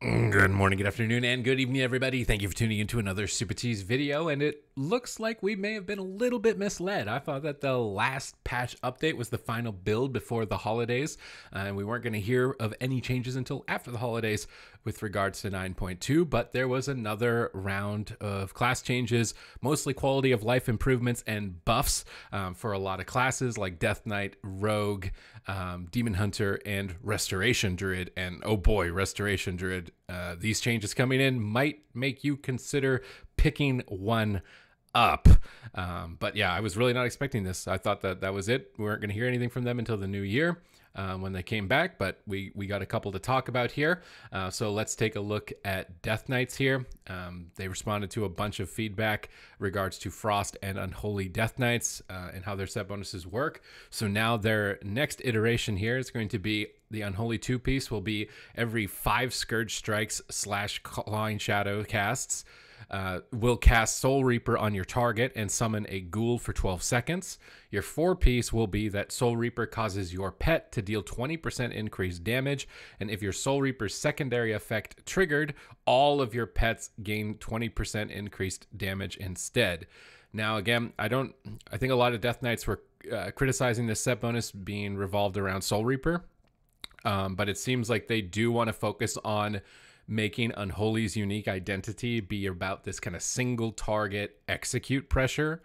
Good morning, good afternoon, and good evening, everybody. Thank you for tuning into another Supatease video, and it looks like we may have been a little bit misled. I thought that the last patch update was the final build before the holidays, and we weren't going to hear of any changes until after the holidays with regards to 9.2, but there was another round of class changes, mostly quality of life improvements and buffs for a lot of classes like Death Knight, Rogue, Demon Hunter, and Restoration Druid. And oh boy, Restoration Druid, these changes coming in might make you consider picking one up. But yeah, I was really not expecting this. I thought that that was it. We weren't going to hear anything from them until the new year when they came back, but we got a couple to talk about here. So let's take a look at Death Knights here. They responded to a bunch of feedback regards to Frost and Unholy Death Knights and how their set bonuses work. So now their next iteration here is going to be the Unholy 2-piece will be every 5 Scourge Strikes / Clawing Shadow casts. Will cast Soul Reaper on your target and summon a ghoul for 12 seconds. Your 4-piece will be that Soul Reaper causes your pet to deal 20% increased damage, and if your Soul Reaper's secondary effect triggered, all of your pets gain 20% increased damage instead. Now again, I think a lot of Death Knights were criticizing this set bonus being revolved around Soul Reaper, but it seems like they do want to focus on making Unholy's unique identity be about this kind of single target execute pressure,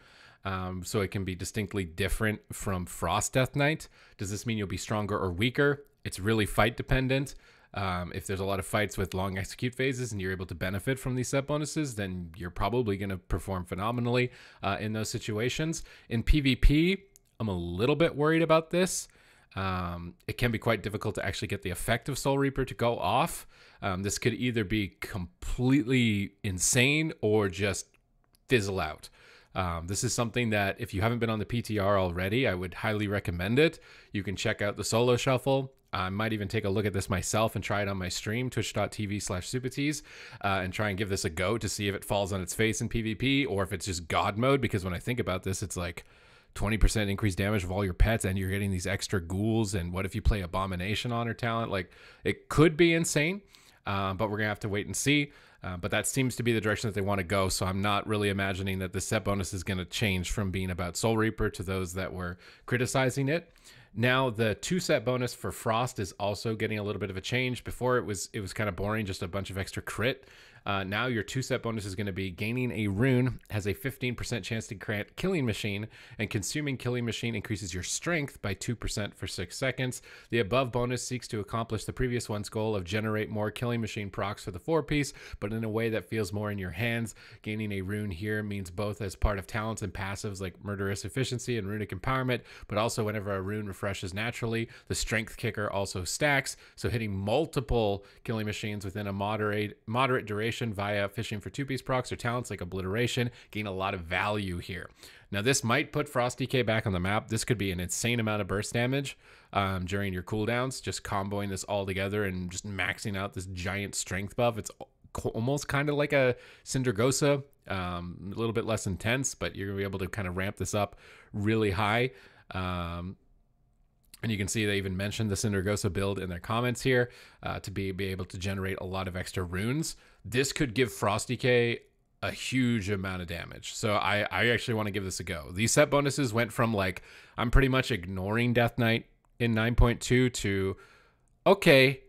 so it can be distinctly different from Frost Death Knight. Does this mean you'll be stronger or weaker? It's really fight dependent. If there's a lot of fights with long execute phases and you're able to benefit from these set bonuses, then you're probably going to perform phenomenally in those situations. In PvP, I'm a little bit worried about this. It can be quite difficult to actually get the effect of Soul Reaper to go off. This could either be completely insane or just fizzle out. This is something that if you haven't been on the PTR already, I would highly recommend it. You can check out the solo shuffle. I might even take a look at this myself and try it on my stream, twitch.tv/Supatease, and try and give this a go to see if it falls on its face in PvP or if it's just God mode, because when I think about this, it's like 20% increased damage of all your pets and you're getting these extra ghouls. And what if you play Abomination on her talent? Like, it could be insane, but we're gonna have to wait and see. But that seems to be the direction that they want to go, so I'm not really imagining that the set bonus is going to change from being about Soul Reaper to those that were criticizing it. Now the 2 set bonus for Frost is also getting a little bit of a change. Before it was kind of boring, just a bunch of extra crit. Now your 2 set bonus is going to be gaining a rune has a 15% chance to grant Killing Machine, and consuming Killing Machine increases your strength by 2% for 6 seconds. The above bonus seeks to accomplish the previous one's goal of generate more Killing Machine procs for the 4-piece, but in a way that feels more in your hands. Gaining a rune here means both as part of talents and passives like Murderous Efficiency and Runic Empowerment, but also whenever a rune refreshes naturally. The Strength Kicker also stacks, so hitting multiple Killing Machines within a moderate duration via fishing for 2-piece procs or talents like Obliteration gain a lot of value here. Now this might put Frost DK back on the map. This could be an insane amount of burst damage during your cooldowns, just comboing this all together and just maxing out this giant strength buff. It's almost kind of like a Syndragosa, a little bit less intense, but you're gonna be able to kind of ramp this up really high. And you can see they even mentioned the Syndragosa build in their comments here to be able to generate a lot of extra runes. This could give Frost DK a huge amount of damage. So I actually want to give this a go. These set bonuses went from like, I'm pretty much ignoring Death Knight in 9.2 to, okay,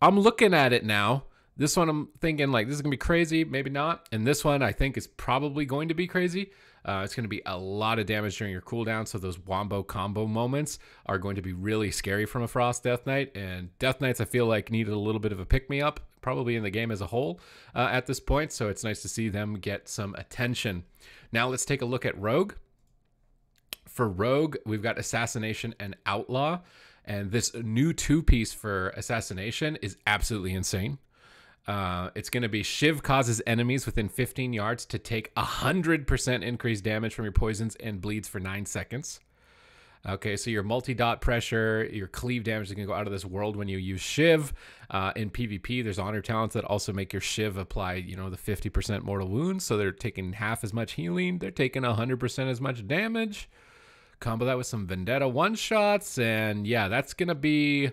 I'm looking at it now. This one I'm thinking like, this is going to be crazy, maybe not. And this one I think is probably going to be crazy. It's going to be a lot of damage during your cooldown, so those wombo combo moments are going to be really scary from a Frost Death Knight. And Death Knights, I feel like, needed a little bit of a pick-me-up, probably in the game as a whole at this point, so it's nice to see them get some attention. Now let's take a look at Rogue. For Rogue, we've got Assassination and Outlaw, and this new 2-piece for Assassination is absolutely insane. It's going to be Shiv causes enemies within 15 yards to take 100% increased damage from your poisons and bleeds for 9 seconds. Okay, so your multi-dot pressure, your cleave damage is going to go out of this world when you use Shiv. In PvP, there's honor talents that also make your Shiv apply, the 50% mortal wounds, so they're taking half as much healing. They're taking 100% as much damage. Combo that with some Vendetta one-shots, and yeah, that's going to be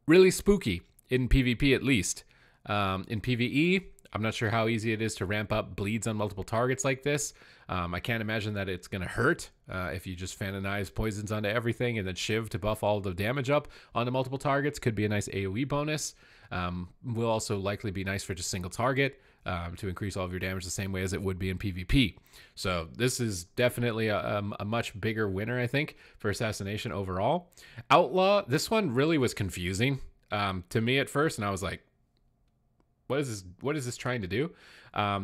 really spooky in PvP at least. In PvE, I'm not sure how easy it is to ramp up bleeds on multiple targets like this. I can't imagine that it's going to hurt if you just fanonize poisons onto everything, and then Shiv to buff all the damage up onto multiple targets could be a nice AoE bonus. Will also likely be nice for just single target to increase all of your damage the same way as it would be in PvP. So this is definitely a much bigger winner, I think, for Assassination overall. Outlaw, this one really was confusing to me at first, and I was like, what is this trying to do?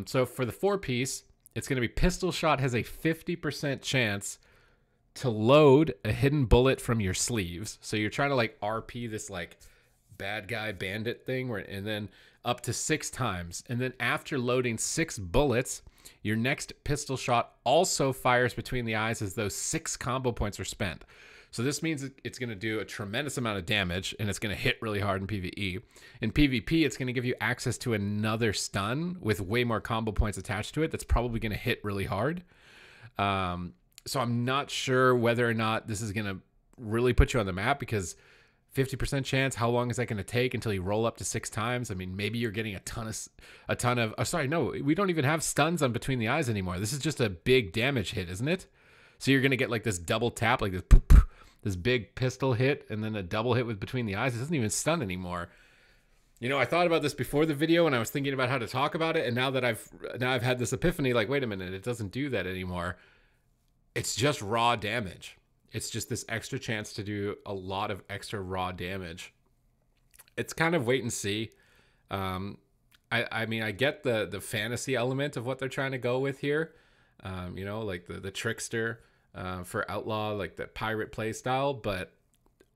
So for the 4-piece, it's going to be Pistol Shot has a 50% chance to load a hidden bullet from your sleeves. So you're trying to like RP this like bad guy bandit thing, and then up to 6 times. And then after loading 6 bullets, your next Pistol Shot also fires between the eyes as those 6 combo points are spent. So this means it's going to do a tremendous amount of damage, and it's going to hit really hard in PvE. In PvP, it's going to give you access to another stun with way more combo points attached to it that's probably going to hit really hard. So I'm not sure whether or not this is going to really put you on the map, because 50% chance, how long is that going to take until you roll up to 6 times? I mean, maybe you're getting a ton of oh, sorry, no, we don't even have stuns on between the eyes anymore. This is just a big damage hit, isn't it? So you're going to get like this double tap, like this poop, poop, this big pistol hit, and then a double hit with between the eyes. It doesn't even stun anymore. You know, I thought about this before the video, and I was thinking about how to talk about it, and now that I've had this epiphany, like, wait a minute, it doesn't do that anymore. It's just raw damage. It's just this extra chance to do a lot of extra raw damage. It's kind of wait and see. I mean, I get the fantasy element of what they're trying to go with here. You know, like the trickster for Outlaw, like the pirate play style, but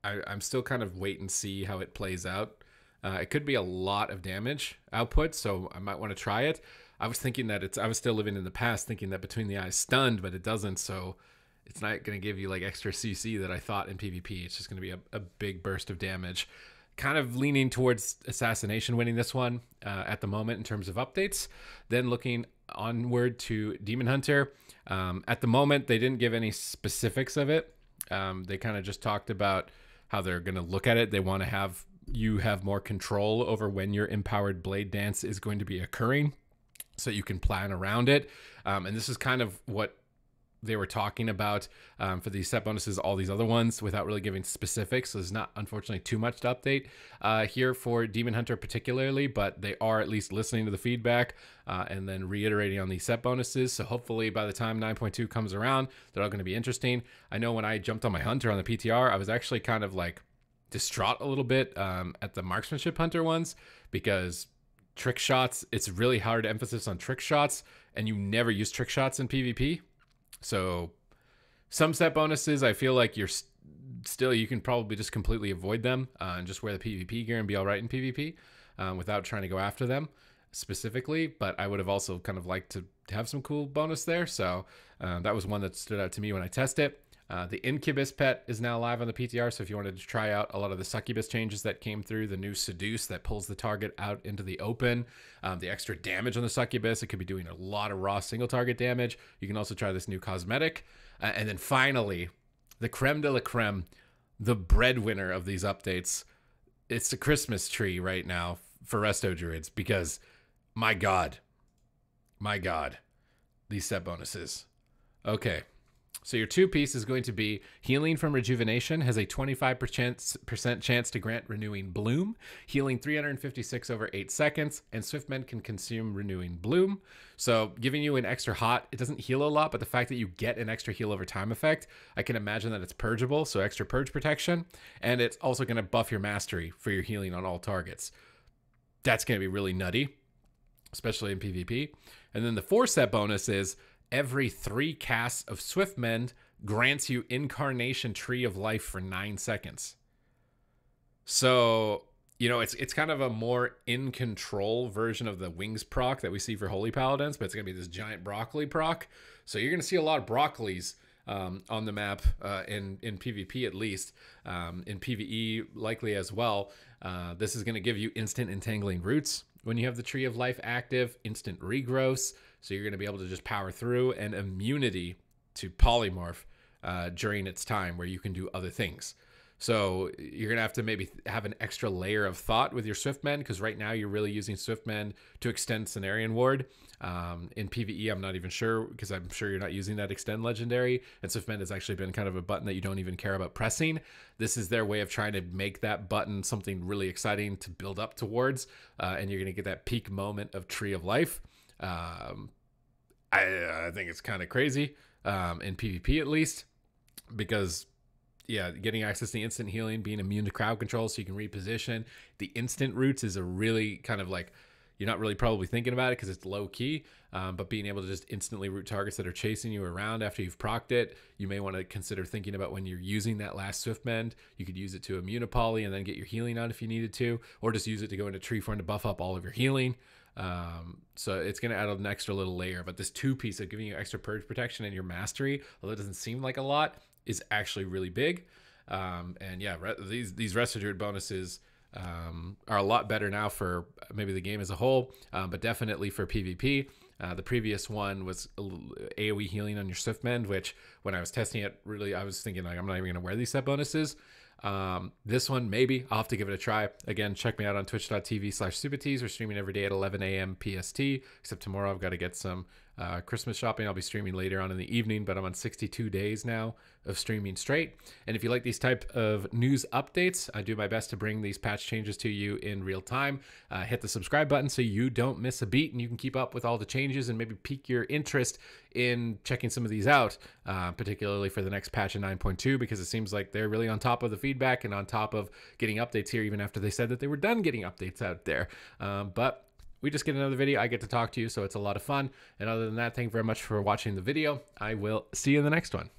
I'm still kind of wait and see how it plays out. It could be a lot of damage output, so I might want to try it. I was thinking that I was still living in the past thinking that between the eyes stunned, but it doesn't, so it's not going to give you like extra CC that I thought in PvP. It's just going to be a big burst of damage. Kind of leaning towards Assassination winning this one at the moment in terms of updates. Then looking onward to Demon Hunter. At the moment, they didn't give any specifics of it. They kind of just talked about how they're going to look at it. They want to have you have more control over when your empowered blade dance is going to be occurring, so you can plan around it. And this is kind of what they were talking about for these set bonuses, all these other ones, without really giving specifics. So there's not, unfortunately, too much to update here for Demon Hunter particularly, but they are at least listening to the feedback and then reiterating on these set bonuses. So hopefully by the time 9.2 comes around, they're all going to be interesting. I know when I jumped on my Hunter on the PTR, I was actually kind of like distraught a little bit at the Marksmanship Hunter ones, because trick shots, it's really hard emphasis on trick shots, and you never use trick shots in PvP. So some set bonuses, I feel like you can probably just completely avoid them and just wear the PvP gear and be all right in PvP without trying to go after them specifically. But I would have also kind of liked to have some cool bonus there. So that was one that stood out to me when I tested it. The Incubus Pet is now live on the PTR, so if you wanted to try out a lot of the Succubus changes that came through, the new Seduce that pulls the target out into the open, the extra damage on the Succubus, it could be doing a lot of raw single target damage. You can also try this new cosmetic. And then finally, the creme de la creme, the breadwinner of these updates. It's the Christmas tree right now for Resto Druids, because my God, these set bonuses. Okay. So your 2-piece is going to be Healing from Rejuvenation, has a 25% chance to grant Renewing Bloom, healing 356 over 8 seconds, and Swiftmen can consume Renewing Bloom. So giving you an extra hot, it doesn't heal a lot, but the fact that you get an extra heal over time effect, I can imagine that it's purgeable, so extra purge protection, and it's also going to buff your mastery for your healing on all targets. That's going to be really nutty, especially in PvP. And then the 4-set bonus is every 3 casts of Swiftmend grants you Incarnation Tree of Life for 9 seconds. So, you know, it's kind of a more in control version of the Wings proc that we see for Holy Paladins, but it's going to be this giant broccoli proc. So you're going to see a lot of broccolis on the map in PvP at least. In PvE likely as well. This is going to give you instant Entangling Roots when you have the Tree of Life active, instant regrowths, so you're going to be able to just power through, and immunity to polymorph during its time where you can do other things. So you're going to have to maybe have an extra layer of thought with your Swiftmend, because right now you're really using Swiftmend to extend Cenarian Ward. In PvE, I'm not even sure, because I'm sure you're not using that extend legendary, and Swiftmend has actually been kind of a button that you don't even care about pressing. This is their way of trying to make that button something really exciting to build up towards, and you're going to get that peak moment of Tree of Life. I think it's kind of crazy, in PvP at least, because yeah, getting access to instant healing, being immune to crowd control so you can reposition. The instant roots is a really kind of like, you're not really probably thinking about it because it's low key, but being able to just instantly root targets that are chasing you around after you've procced it, you may want to consider thinking about when you're using that last Swiftmend. You could use it to immune a poly and then get your healing out if you needed to, or just use it to go into tree form to buff up all of your healing. So it's going to add an extra little layer, but this 2-piece of giving you extra purge protection and your mastery, although it doesn't seem like a lot, is actually really big. And yeah, these Resto Druid bonuses are a lot better now for maybe the game as a whole, but definitely for PvP. The previous one was AoE healing on your Swiftmend, which when I was testing it, really I was thinking like, I'm not even going to wear these set bonuses. This one, maybe I'll have to give it a try. Again, check me out on twitch.tv/Supatease. We're streaming every day at 11 a.m. PST, except tomorrow I've got to get some Christmas shopping. I'll be streaming later on in the evening, but I'm on 62 days now of streaming straight. And if you like these type of news updates, I do my best to bring these patch changes to you in real time. Hit the subscribe button so you don't miss a beat and you can keep up with all the changes and maybe pique your interest in checking some of these out, particularly for the next patch in 9.2, because it seems like they're really on top of the feedback and on top of getting updates here, even after they said that they were done getting updates out there. But we just get another video. I get to talk to you, so it's a lot of fun. And other than that, thank you very much for watching the video. I will see you in the next one.